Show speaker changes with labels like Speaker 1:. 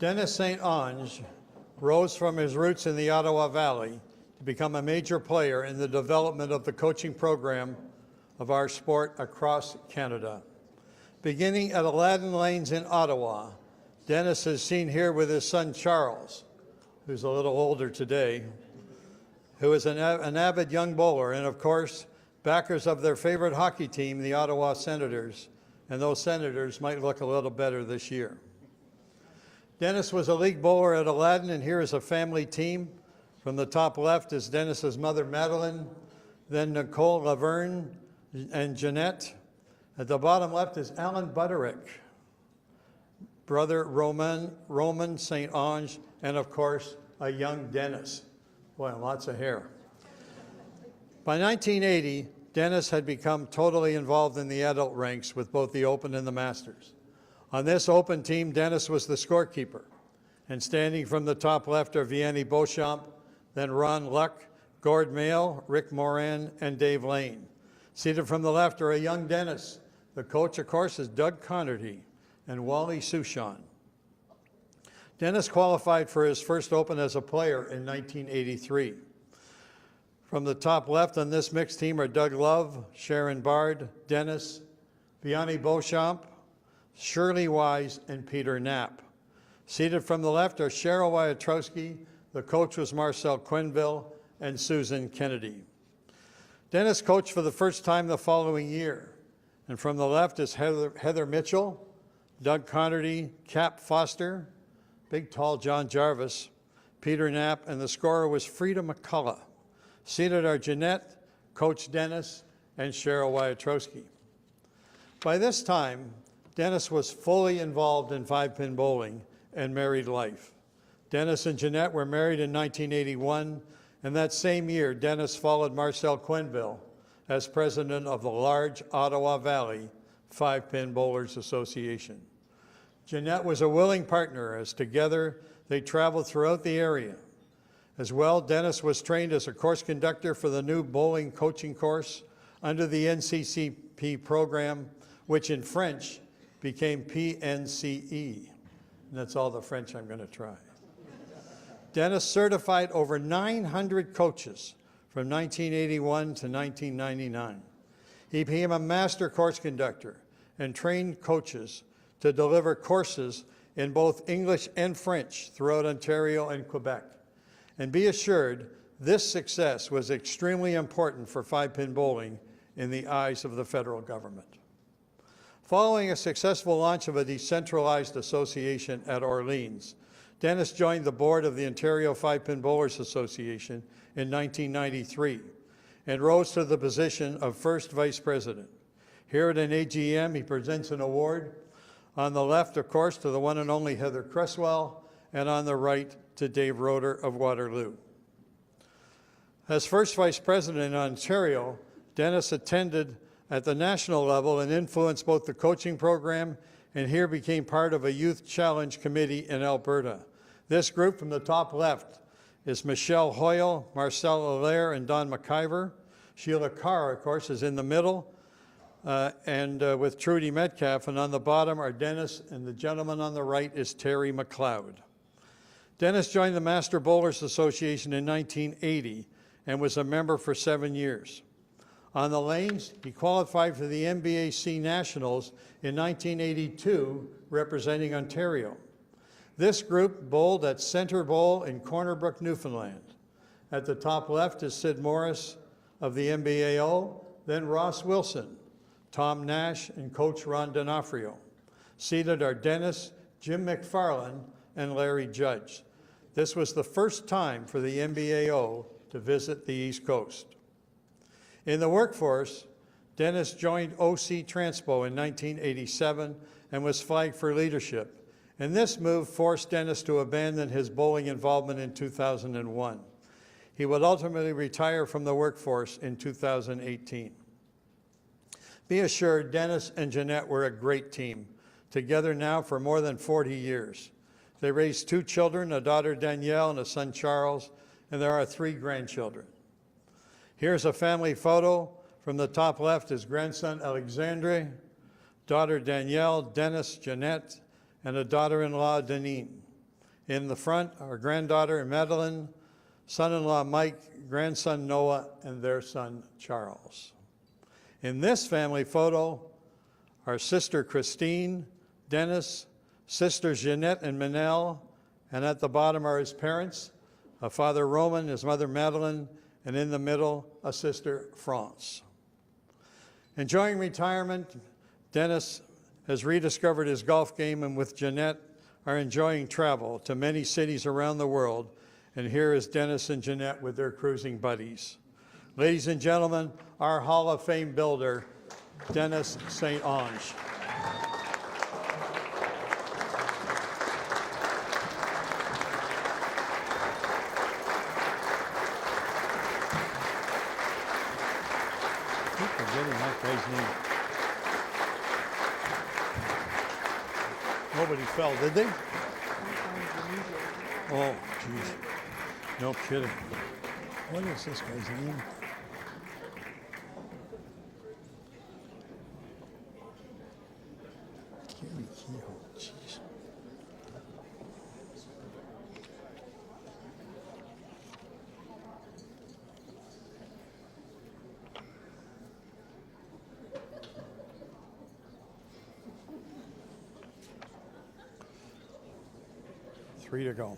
Speaker 1: Denis St-Onge rose from his roots in the Ottawa Valley to become a major player in the development of the coaching program of our sport across Canada. Beginning at Aladdin Lanes in Ottawa, Denis is seen here with his son Charles, who's a little older today, who is an avid young bowler, and of course, backers of their favorite hockey team, the Ottawa Senators, and those Senators might look a little better this year. Denis was a league bowler at Aladdin, and here is a family team. From the top left is Denis's mother, Madeline, then Nicole Laverne and Jeanette. At the bottom left is Alan Butterick, brother Roman St-Onge, and of course, a young Denis. Boy, lots of hair. By 1980, Denis had become totally involved in the adult ranks with both the Open and the Masters. On this Open team, Denis was the scorekeeper. And standing from the top left are Vianney Beauchamp, then Ron Luck, Gord Mayle, Rick Moran, and Dave Lane. Seated from the left are a young Denis. The coach, of course, is Doug Connerty and Wally Souchon. Denis qualified for his first Open as a player in 1983. From the top left on this mixed team are Doug Love, Sharon Bard, Denis, Vianney Beauchamp, Shirley Wise, and Peter Knapp. Seated from the left are Cheryl Wyatrowski, the coach was Marcel Quenneville, and Susan Kennedy. Denis coached for the first time the following year. And from the left is Heather Mitchell, Doug Connerty, Cap Foster, big tall John Jarvis, Peter Knapp, and the scorer was Frida McCullough. Seated are Jeanette, Coach Denis, and Cheryl Wyatrowski. By this time, Denis was fully involved in five-pin bowling and married life. Denis and Jeanette were married in 1981, and that same year, Denis followed Marcel Quenneville as president of the large Ottawa Valley Five-Pin Bowlers Association. Jeanette was a willing partner as together they traveled throughout the area. As well, Denis was trained as a course conductor for the new bowling coaching course under the NCCP program, which in French became PNCE. And that's all the French I'm going to try. Denis certified over 900 coaches from 1981 to 1999. He became a master course conductor and trained coaches to deliver courses in both English and French throughout Ontario and Quebec. And be assured, this success was extremely important for five-pin bowling in the eyes of the federal government. Following a successful launch of a decentralized association at Orleans, Denis joined the board of the Ontario Five-Pin Bowlers Association in 1993 and rose to the position of first vice president. Here at an AGM, he presents an award. On the left, of course, to the one and only Heather Cresswell, and on the right to Dave Roeder of Waterloo. As first vice president in Ontario, Denis attended at the national level and influenced both the coaching program and here became part of a youth challenge committee in Alberta. This group from the top left is Michelle Hoyle, Marcel Allaire, and Don McIver. Sheila Carr, of course, is in the middle, with Trudy Metcalf, and on the bottom are Denis, and the gentleman on the right is Terry McLeod. Denis joined the Master Bowlers Association in 1980 and was a member for 7 years. On the lanes, he qualified for the NBAC Nationals in 1982, representing Ontario. This group bowled at Centre Bowl in Corner Brook, Newfoundland. At the top left is Sid Morris of the NBAO, then Ross Wilson, Tom Nash, and Coach Ron D'Onofrio. Seated are Denis, Jim McFarland, and Larry Judge. This was the first time for the NBAO to visit the East Coast. In the workforce, Denis joined OC Transpo in 1987 and was flagged for leadership. And this move forced Denis to abandon his bowling involvement in 2001. He would ultimately retire from the workforce in 2018. Be assured, Denis and Jeanette were a great team, together now for more than 40 years. They raised 2 children, a daughter Danielle and a son Charles, and there are 3 grandchildren. Here's a family photo. From the top left is grandson Alexandre, daughter Danielle, Denis, Jeanette, and a daughter-in-law, Deneen. In the front, our granddaughter Madeline, son-in-law Mike, grandson Noah, and their son Charles. In this family photo, our sister Christine, Dennis, sisters Jeanette and Manel, and at the bottom are his parents, a father Roman, his mother Madeline, and in the middle, a sister France. Enjoying retirement, Dennis has rediscovered his golf game and with Jeanette are enjoying travel to many cities around the world. And here is Dennis and Jeanette with their cruising buddies. Ladies and gentlemen, our Hall of Fame builder, Denis St-Onge. Keep forgetting that guy's name. Nobody fell, did they? Oh, jeez. No kidding. What is this guy's name? Gary Kehoe, jeez. Three to go.